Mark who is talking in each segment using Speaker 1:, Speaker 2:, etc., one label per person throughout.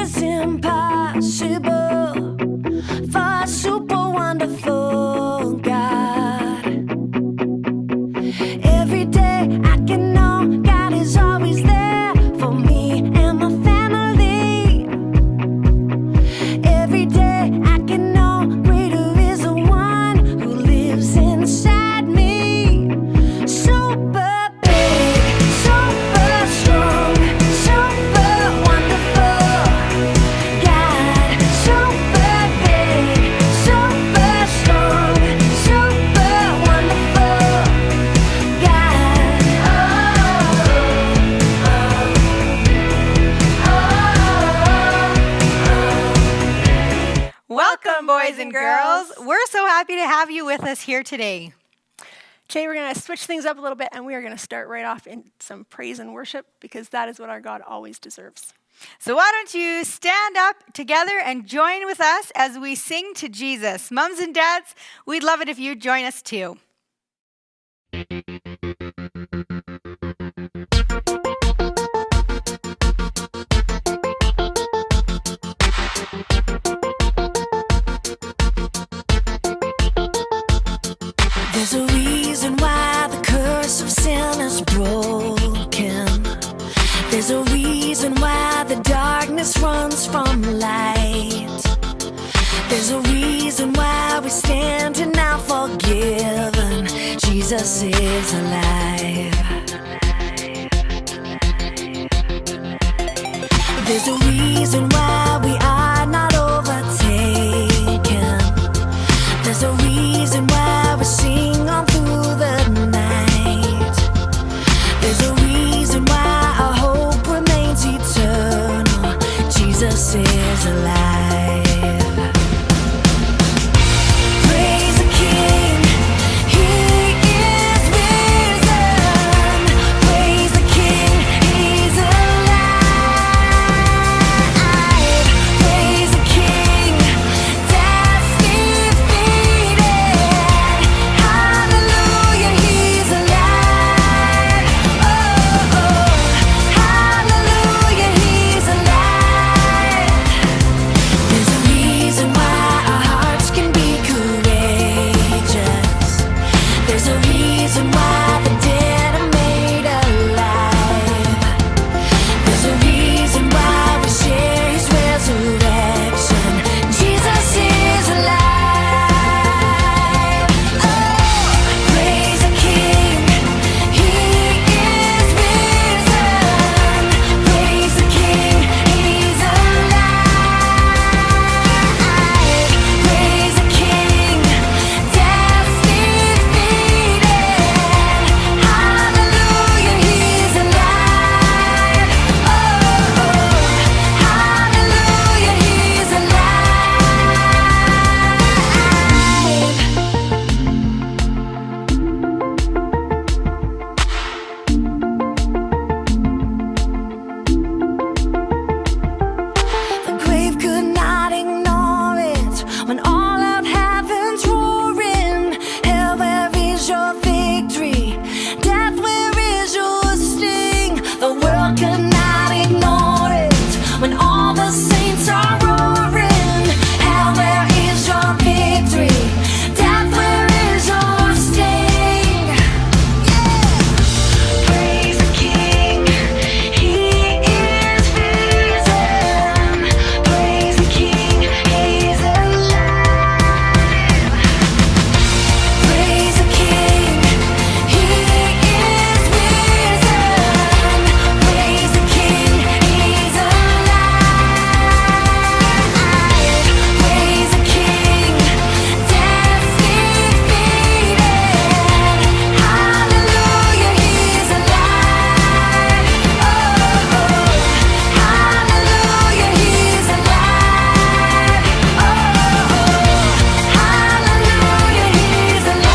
Speaker 1: is impossible for a super wonderful God. Every day I can know God is always there for me and my family. Every day I can know greater is the one who lives inside me. Super big, super strong, super wonderful God. Super big, super strong, super wonderful God.
Speaker 2: Welcome, boys and girls. We're so happy to have you with us here today.
Speaker 3: Today we're going to switch things up a little bit, and we are going to start right off in some praise and worship, because that is what our God always deserves.
Speaker 2: So why don't you stand up together and join with us as we sing to Jesus. Mums and dads, we'd love it if you'd join us too.
Speaker 1: There's a reason why the curse of sin is broken. There's a reason why the darkness runs from light. There's a reason why we stand and now forgiven. Jesus is alive. There's a reason why we are not overtaken. There's a reason why we sing on through the night. There's a reason why our hope remains eternal. Jesus is alive. Praise the King, He is risen. Praise the King, He's alive. Praise the King, death's defeated. Hallelujah, He's alive. Oh, oh, hallelujah, He's alive. There's a reason why our hearts can be courageous. There's a reason why the dead are made alive. There's a reason why we share His resurrection. Jesus is alive. Oh, praise the King, He is risen. Praise the King, He's alive. Praise the King, death's defeated. Hallelujah, He's alive. Oh, hallelujah, He's alive. The grave could not ignore it when all of heaven's roaring. Hell, where is your victory? Death, where is your sting? The world could not ignore it when all the saints are roaring. Hell, where is your victory? Death, where is your sting? Praise the King, He is risen. Praise the King, He's alive. Praise the King, He is risen. Praise the King, He's alive. Praise the King, death's defeated. Hallelujah, He's alive. Oh, hallelujah, He's alive. Oh, hallelujah, He's alive.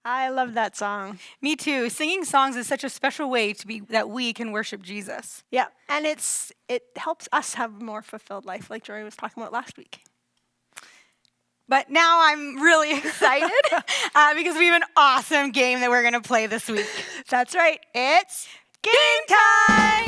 Speaker 3: I love that song.
Speaker 2: Me too. Singing songs is such a special way that we can worship Jesus.
Speaker 3: Yeah, and it helps us have a more fulfilled life, like Jory was talking about last week.
Speaker 2: But now I'm really excited because we have an awesome game that we're going to play this week.
Speaker 3: That's right. It's
Speaker 2: Game time!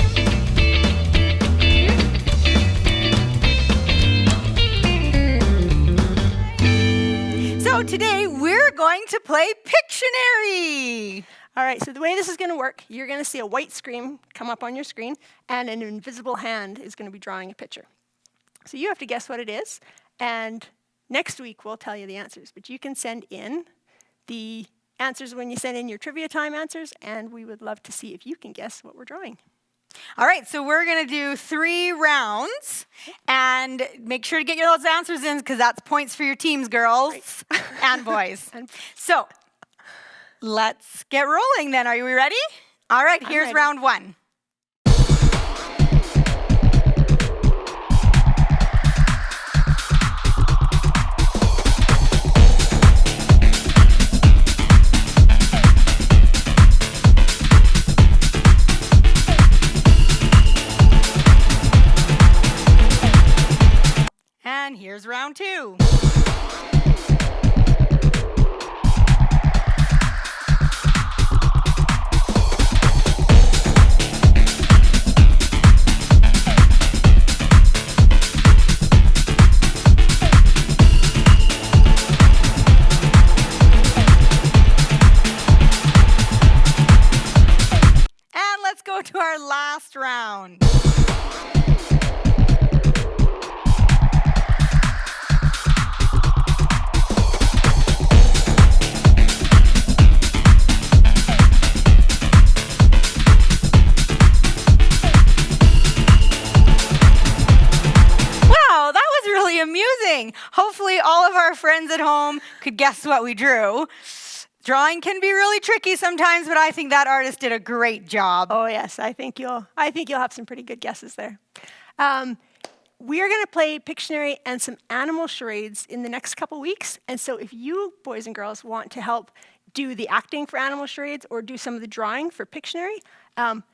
Speaker 2: So today we're going to play Pictionary.
Speaker 3: all right. So the way this is going to work, you're going to see a white screen come up on your screen, and an invisible hand is going to be drawing a picture. So you have to guess what it is, and next week we'll tell you the answers. But you can send in the answers when you send in your trivia time answers, and we would love to see if you can guess what we're drawing.
Speaker 2: All right, so we're going to do 3 rounds, and make sure to get those answers in because that's points for your teams, girls and boys. So let's get rolling then. Are you ready? All right, here's
Speaker 3: ready.
Speaker 2: round 1. And here's round 2. And let's go to our last round. Amusing. Hopefully all of our friends at home could guess what we drew. Drawing can be really tricky sometimes, but I think that artist did a great job.
Speaker 3: Oh yes, I think you'll have some pretty good guesses there. We are going to play Pictionary and some animal charades in the next couple weeks. And so if you boys and girls want to help do the acting for animal charades or do some of the drawing for Pictionary, have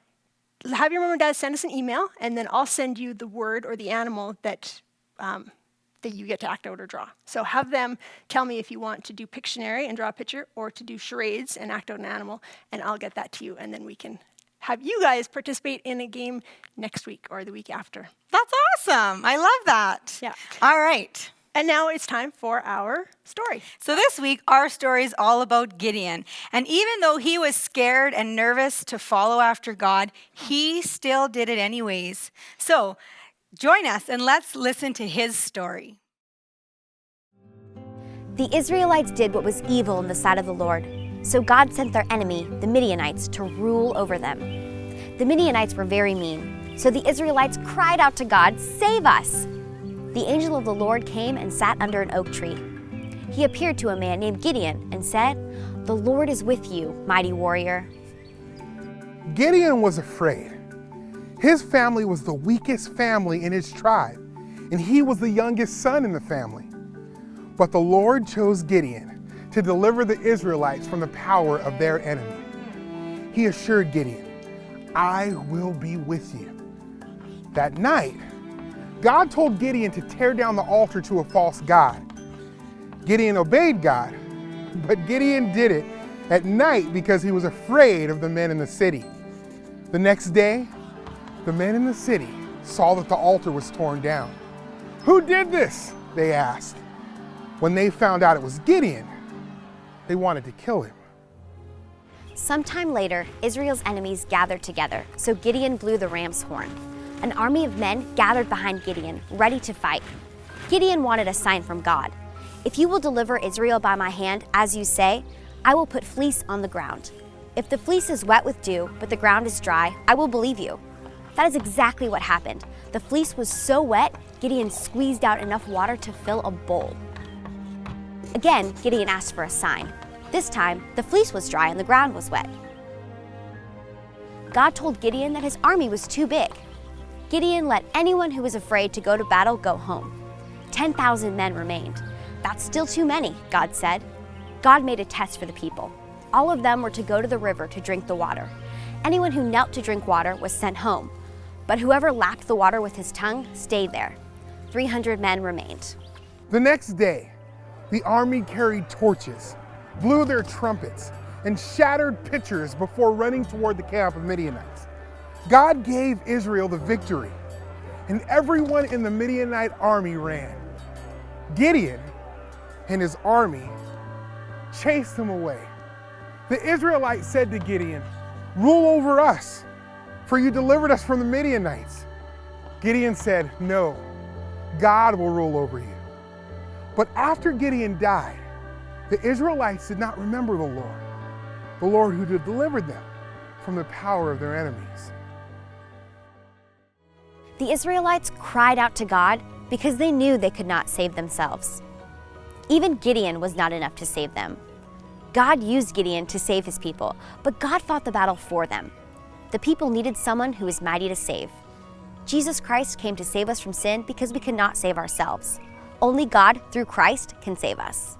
Speaker 3: your mom and dad send us an email, and then I'll send you the word or the animal that you get to act out or draw. So have them tell me if you want to do Pictionary and draw a picture or to do charades and act out an animal, and I'll get that to you, and then we can have you guys participate in a game next week or the week after.
Speaker 2: That's awesome. I love that.
Speaker 3: Yeah.
Speaker 2: All right.
Speaker 3: And now it's time for our story.
Speaker 2: So this week, our story is all about Gideon. And even though he was scared and nervous to follow after God, he still did it anyways. So join us and let's listen to his story.
Speaker 4: The Israelites did what was evil in the sight of the Lord. So God sent their enemy, the Midianites, to rule over them. The Midianites were very mean. So the Israelites cried out to God, "Save us!" The angel of the Lord came and sat under an oak tree. He appeared to a man named Gideon and said, "The Lord is with you, mighty warrior."
Speaker 5: Gideon was afraid. His family was the weakest family in his tribe, and he was the youngest son in the family. But the Lord chose Gideon to deliver the Israelites from the power of their enemy. He assured Gideon, "I will be with you." That night, God told Gideon to tear down the altar to a false god. Gideon obeyed God, but Gideon did it at night because he was afraid of the men in the city. The next day, the men in the city saw that the altar was torn down. "Who did this?" they asked. When they found out it was Gideon, they wanted to kill him.
Speaker 4: Sometime later, Israel's enemies gathered together, so Gideon blew the ram's horn. An army of men gathered behind Gideon, ready to fight. Gideon wanted a sign from God. "If you will deliver Israel by my hand, as you say, I will put fleece on the ground. If the fleece is wet with dew, but the ground is dry, I will believe you." That is exactly what happened. The fleece was so wet, Gideon squeezed out enough water to fill a bowl. Again, Gideon asked for a sign. This time, the fleece was dry and the ground was wet. God told Gideon that his army was too big. Gideon let anyone who was afraid to go to battle go home. 10,000 men remained. "That's still too many," God said. God made a test for the people. All of them were to go to the river to drink the water. Anyone who knelt to drink water was sent home, but whoever lapped the water with his tongue stayed there. 300 men remained.
Speaker 5: The next day, The army carried torches, blew their trumpets, and shattered pitchers before running toward the camp of Midianites. God gave Israel the victory, and everyone in the Midianite army ran. Gideon and his army chased them away. The Israelites said to Gideon, "Rule over us, for you delivered us from the Midianites." Gideon said, "No, God will rule over you." But after Gideon died, the Israelites did not remember the Lord who had delivered them from the power of their enemies.
Speaker 4: The Israelites cried out to God because they knew they could not save themselves. Even Gideon was not enough to save them. God used Gideon to save his people, but God fought the battle for them. The people needed someone who was mighty to save. Jesus Christ came to save us from sin because we could not save ourselves. Only God, through Christ, can save us.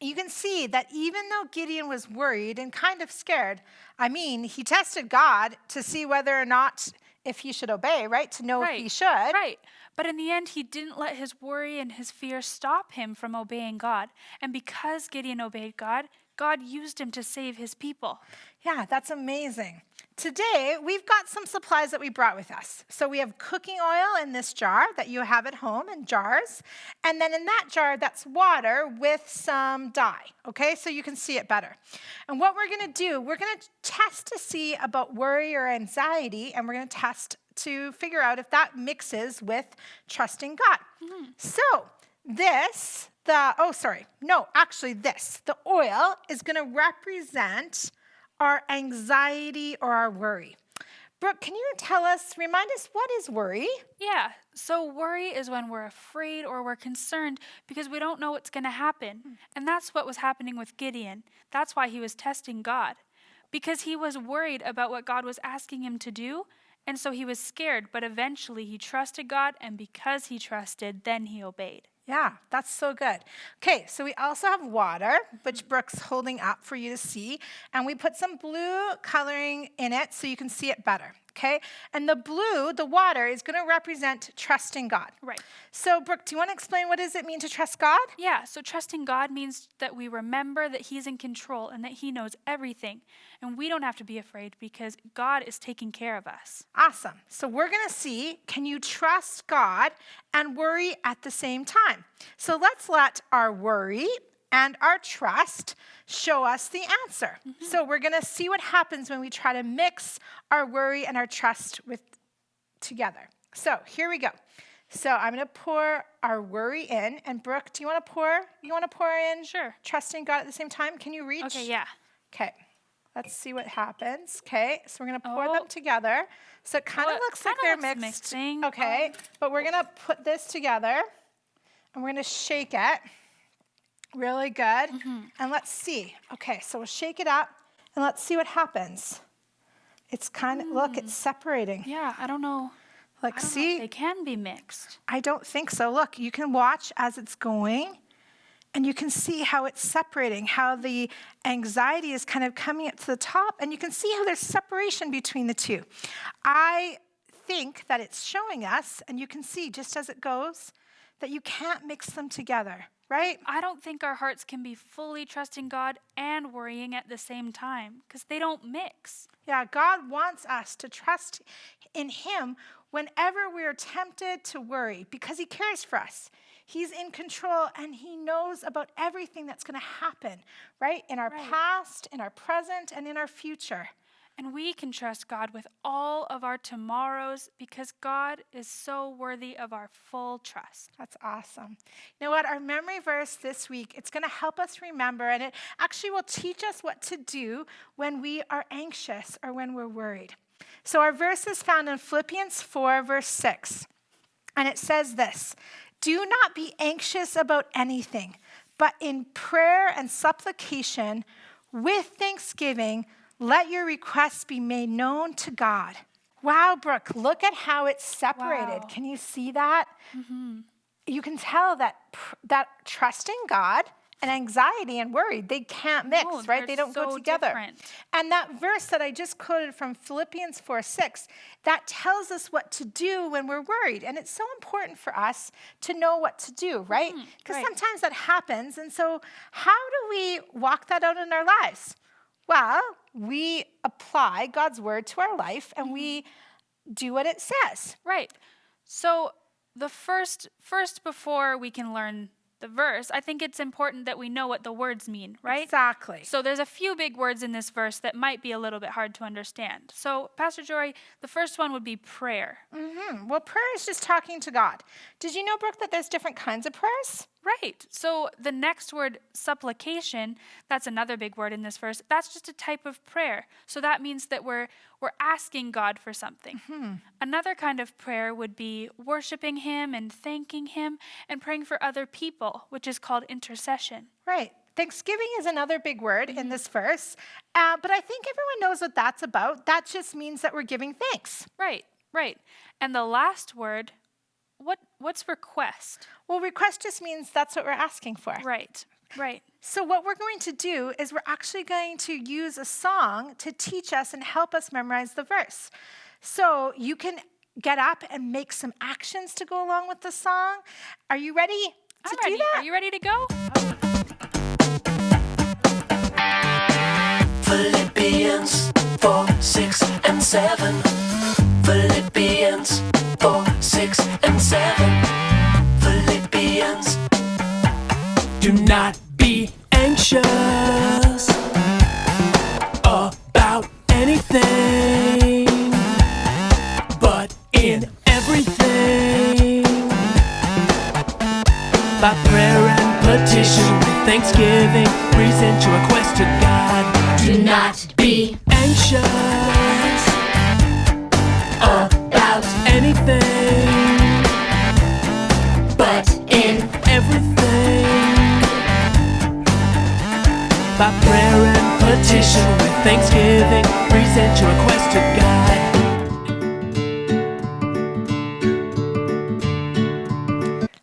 Speaker 2: You can see that even though Gideon was worried and kind of scared, he tested God to see whether or not if he should obey, right? To know if he should.
Speaker 6: Right. But in the end, he didn't let his worry and his fear stop him from obeying God. And because Gideon obeyed God, God used him to save his people.
Speaker 2: Yeah, that's amazing. Today, we've got some supplies that we brought with us. So we have cooking oil in this jar that you have at home in jars. And then in that jar, that's water with some dye, okay? So you can see it better. And what we're going to do, we're going to test to see about worry or anxiety, and we're going to test to figure out if that mixes with trusting God. So this, the oil is going to represent our anxiety or our worry. Brooke, can you remind us, what is worry?
Speaker 6: Yeah, so worry is when we're afraid or we're concerned because we don't know what's going to happen. And that's what was happening with Gideon. That's why he was testing God, because he was worried about what God was asking him to do. And so he was scared, but eventually he trusted God, and because he trusted, then he obeyed.
Speaker 2: Yeah, that's so good. Okay, so we also have water, which Brooke's holding up for you to see, and we put some blue coloring in it so you can see it better, okay? And the blue, the water, is going to represent trusting God.
Speaker 6: Right.
Speaker 2: So, Brooke, do you want to explain what does it mean to trust God?
Speaker 6: Yeah, so trusting God means that we remember that he's in control and that he knows everything. And we don't have to be afraid because God is taking care of us.
Speaker 2: Awesome. So we're going to see, can you trust God and worry at the same time? So let's let our worry and our trust show us the answer. So we're going to see what happens when we try to mix our worry and our trust together. So here we go. So I'm going to pour our worry in. And Brooke, do you want to pour? You want to pour in?
Speaker 6: Sure.
Speaker 2: Trusting God at the same time? Can you reach?
Speaker 6: Okay, yeah.
Speaker 2: Okay. Let's see what happens. Okay, so we're going to pour them together. So it kind of looks like they're mixed.
Speaker 6: Mixing.
Speaker 2: Okay, but we're going to put this together, and we're going to shake it really good. And let's see. Okay, so we'll shake it up, and let's see what happens. It's kind of, look, it's separating.
Speaker 6: Yeah, I don't know.
Speaker 2: Like,
Speaker 6: I don't know
Speaker 2: see?
Speaker 6: if they can be mixed.
Speaker 2: I don't think so. Look, you can watch as it's going. And you can see how it's separating, how the anxiety is kind of coming up to the top, and you can see how there's separation between the two. I think that it's showing us, and you can see just as it goes, that you can't mix them together, right?
Speaker 6: I don't think our hearts can be fully trusting God and worrying at the same time because they don't mix.
Speaker 2: Yeah, God wants us to trust in him whenever we're tempted to worry because he cares for us. He's in control, and he knows about everything that's going to happen, right? In our past, in our present, and in our future.
Speaker 6: And we can trust God with all of our tomorrows because God is so worthy of our full trust.
Speaker 2: That's awesome. You know what? Our memory verse this week, it's going to help us remember, and it actually will teach us what to do when we are anxious or when we're worried. So our verse is found in Philippians 4, verse 6. And it says this: "Do not be anxious about anything, but in prayer and supplication, with thanksgiving, let your requests be made known to God." Wow, Brooke, look at how it's separated.
Speaker 6: Wow.
Speaker 2: Can you see that? You can tell that trusting God
Speaker 7: And anxiety and worry, they can't mix,
Speaker 6: No,
Speaker 7: right?
Speaker 6: they're
Speaker 7: They don't go
Speaker 6: so
Speaker 7: together.
Speaker 6: different.
Speaker 7: And that verse that I just quoted from Philippians 4:6, that tells us what to do when we're worried. And it's so important for us to know what to do, right? Because
Speaker 6: right.
Speaker 7: sometimes that happens. And so how do we walk that out in our lives? Well, we apply God's word to our life and we do what it says.
Speaker 6: Right. So the first before we can learn the verse, I think it's important that we know what the words mean, right?
Speaker 7: Exactly.
Speaker 6: So there's a few big words in this verse that might be a little bit hard to understand. So Pastor Jory, the first one would be prayer.
Speaker 7: Well, prayer is just talking to God. Did you know, Brooke, that there's different kinds of prayers?
Speaker 6: Right. So the next word, supplication, that's another big word in this verse. That's just a type of prayer. So that means that we're asking God for something. Another kind of prayer would be worshiping him and thanking him and praying for other people, which is called intercession.
Speaker 7: Right. Thanksgiving is another big word in this verse, but I think everyone knows what that's about. That just means that we're giving thanks.
Speaker 6: Right. And the last word, what's request?
Speaker 7: Well, request just means that's what we're asking for.
Speaker 6: Right.
Speaker 7: So what we're going to do is we're actually going to use a song to teach us and help us memorize the verse. So you can get up and make some actions to go along with the song. Are you ready to do that?
Speaker 6: Are you ready to go?
Speaker 8: Philippians 4, 6, and 7. Philippians 4, 6, and 7. Philippians. Do not be anxious about anything, but in everything, by prayer and petition, with thanksgiving, present your request to God. Do not be anxious about anything, but in everything, by prayer and petition, with thanksgiving, present your request to God.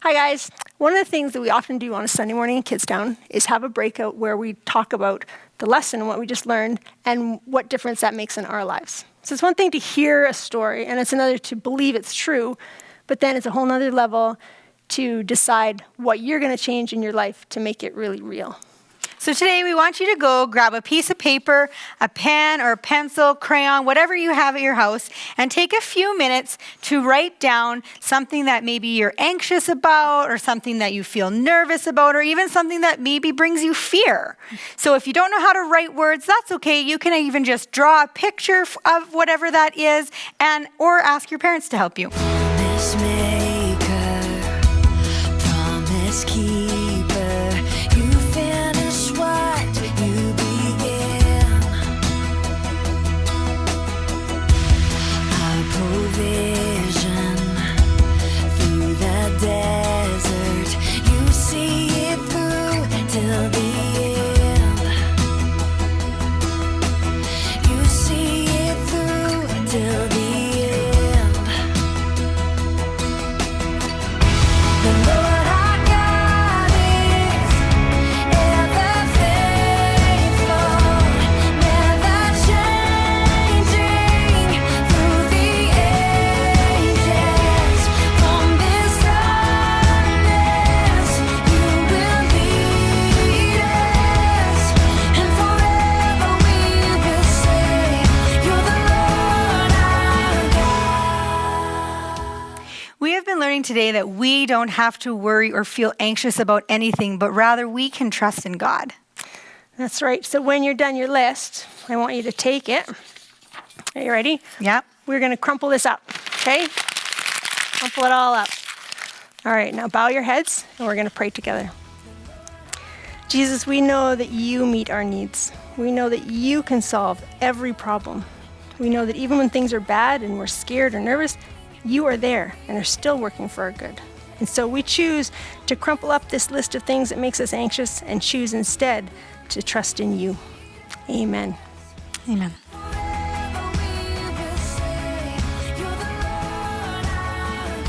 Speaker 3: Hi guys. One of the things that we often do on a Sunday morning in KidzTown is have a breakout where we talk about the lesson and what we just learned and what difference that makes in our lives. So it's one thing to hear a story and it's another to believe it's true, but then it's a whole nother level to decide what you're going to change in your life to make it really real.
Speaker 2: So today we want you to go grab a piece of paper, a pen or a pencil, crayon, whatever you have at your house, and take a few minutes to write down something that maybe you're anxious about or something that you feel nervous about or even something that maybe brings you fear. So if you don't know how to write words, that's okay. You can even just draw a picture of whatever that is or ask your parents to help you.
Speaker 1: Promise maker, promise keeper, you finish what you began. Our provision through the desert, you see it through till the end. You see it through till the end. The Lord our God is ever faithful, never changing through the ages. From this darkness, you will lead us, and forever we will say, You're the Lord our God.
Speaker 2: We have been learning today that we don't have to worry or feel anxious about anything, but rather we can trust in God.
Speaker 3: That's right. So when you're done your list, I want you to take it. Are you ready?
Speaker 2: Yeah.
Speaker 3: We're going to crumple this up, okay? Crumple it all up. All right, now bow your heads and we're going to pray together. Jesus, we know that you meet our needs. We know that you can solve every problem. We know that even when things are bad and we're scared or nervous, you are there and are still working for our good. And so we choose to crumple up this list of things that makes us anxious and choose instead to trust in you. Amen.
Speaker 2: Amen.
Speaker 1: Forever we will say, You're the Lord our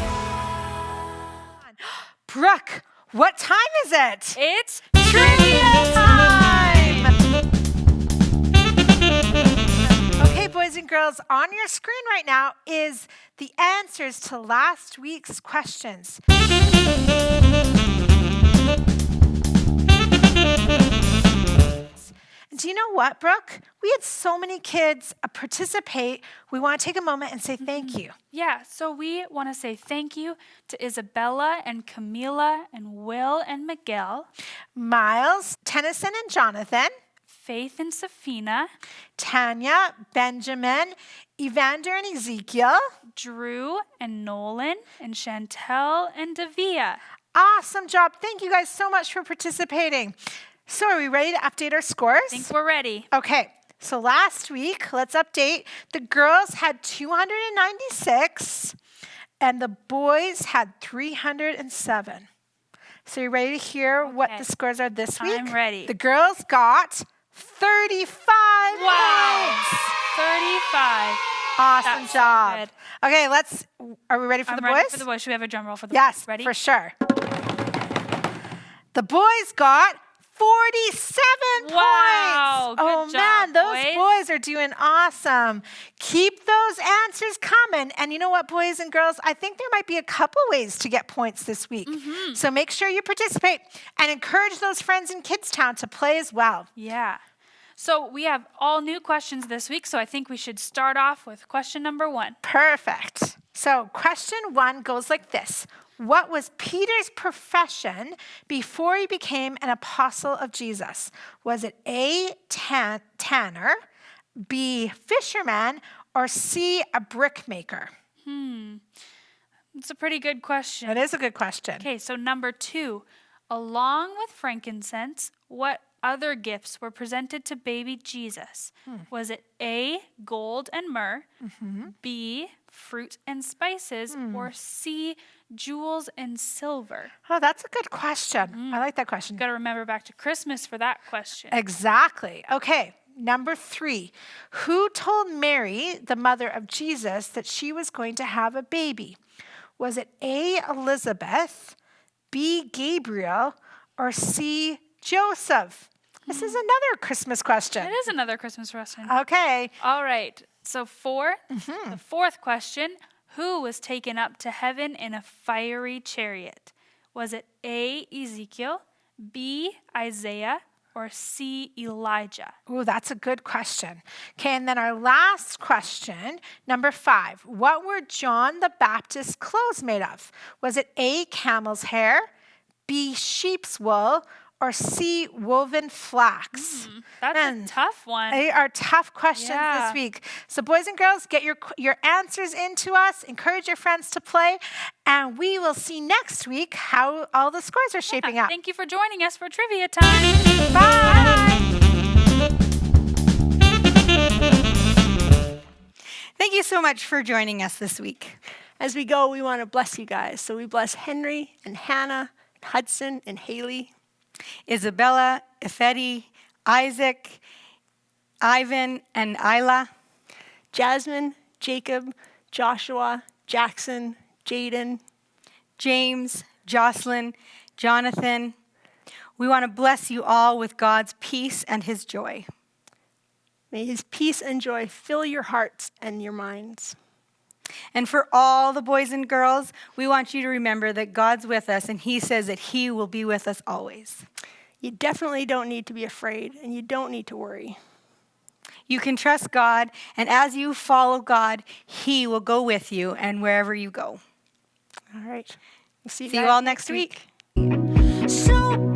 Speaker 1: God.
Speaker 7: Brooke, what time is it?
Speaker 6: It's trivia!
Speaker 7: trivia time! Okay, boys and girls, on your screen right now is the answers to last week's questions. Do you know what, Brooke? We had so many kids participate. We want to take a moment and say thank you.
Speaker 6: Yeah, so we want to say thank you to Isabella and Camila and Will and Miguel,
Speaker 7: Miles, Tennyson and Jonathan,
Speaker 6: Faith and Safina,
Speaker 7: Tanya, Benjamin, Evander and Ezekiel.
Speaker 6: Drew and Nolan, and Chantel and Davia.
Speaker 7: Awesome job. Thank you guys so much for participating. So are we ready to update our scores?
Speaker 6: I think we're ready.
Speaker 7: Okay, so last week, let's update. The girls had 296 and the boys had 307. So you ready to hear what the scores are this week?
Speaker 6: I'm ready.
Speaker 7: The girls got 35 points.
Speaker 6: 35.
Speaker 7: Awesome
Speaker 6: That's so
Speaker 7: job.
Speaker 6: good.
Speaker 7: Okay, are we ready for
Speaker 6: I'm
Speaker 7: the
Speaker 6: ready
Speaker 7: boys?
Speaker 6: for the boys. Should we have a drum roll for the
Speaker 7: Yes,
Speaker 6: boys? Ready?
Speaker 7: for sure. The boys got 47
Speaker 6: Wow,
Speaker 7: points.
Speaker 6: good job,
Speaker 7: Man, those boys are doing awesome. Keep those answers coming. And you know what, boys and girls? I think there might be a couple ways to get points this week. So make sure you participate and encourage those friends in KidzTown to play as well.
Speaker 6: Yeah. So we have all new questions this week, so I think we should start off with question number 1.
Speaker 7: Perfect. So question 1 goes like this. What was Peter's profession before he became an apostle of Jesus? Was it A, tanner, B, fisherman, or C, a brickmaker?
Speaker 6: It's a pretty good question.
Speaker 7: That is a good question.
Speaker 6: Okay, so number 2. Along with frankincense, what other gifts were presented to baby Jesus? Was it A, gold and myrrh, B, fruit and spices, or C, jewels and silver?
Speaker 7: Oh, that's a good question. I like that question.
Speaker 6: Got to remember back to Christmas for that question.
Speaker 7: Exactly. Okay, number 3. Who told Mary, the mother of Jesus, that she was going to have a baby? Was it A, Elizabeth, B, Gabriel, or C, Joseph? This is another Christmas question.
Speaker 6: It is another Christmas question.
Speaker 7: Okay.
Speaker 6: All right. So the fourth question, who was taken up to heaven in a fiery chariot? Was it A, Ezekiel, B, Isaiah, or C, Elijah?
Speaker 7: Ooh, that's a good question. Okay, and then our last question, number 5. What were John the Baptist's clothes made of? Was it A, camel's hair, B, sheep's wool, or C, woven flax?
Speaker 6: That's a tough one.
Speaker 7: They are tough questions this week. So boys and girls, get your answers into us. Encourage your friends to play. And we will see next week how all the scores are shaping up.
Speaker 6: Thank you for joining us for trivia time.
Speaker 7: Bye.
Speaker 2: Thank you so much for joining us this week.
Speaker 3: As we go, we want to bless you guys. So we bless Henry and Hannah, Hudson and Haley,
Speaker 2: Isabella, Ifedi, Isaac, Ivan, and Isla,
Speaker 3: Jasmine, Jacob, Joshua, Jackson, Jaden,
Speaker 2: James, Jocelyn, Jonathan. We want to bless you all with God's peace and his joy.
Speaker 3: May his peace and joy fill your hearts and your minds.
Speaker 2: And for all the boys and girls, we want you to remember that God's with us, and he says that he will be with us always.
Speaker 3: You definitely don't need to be afraid, and you don't need to worry.
Speaker 2: You can trust God, and as you follow God, he will go with you and wherever you go.
Speaker 3: All right. We'll see
Speaker 2: See you all next week.
Speaker 1: So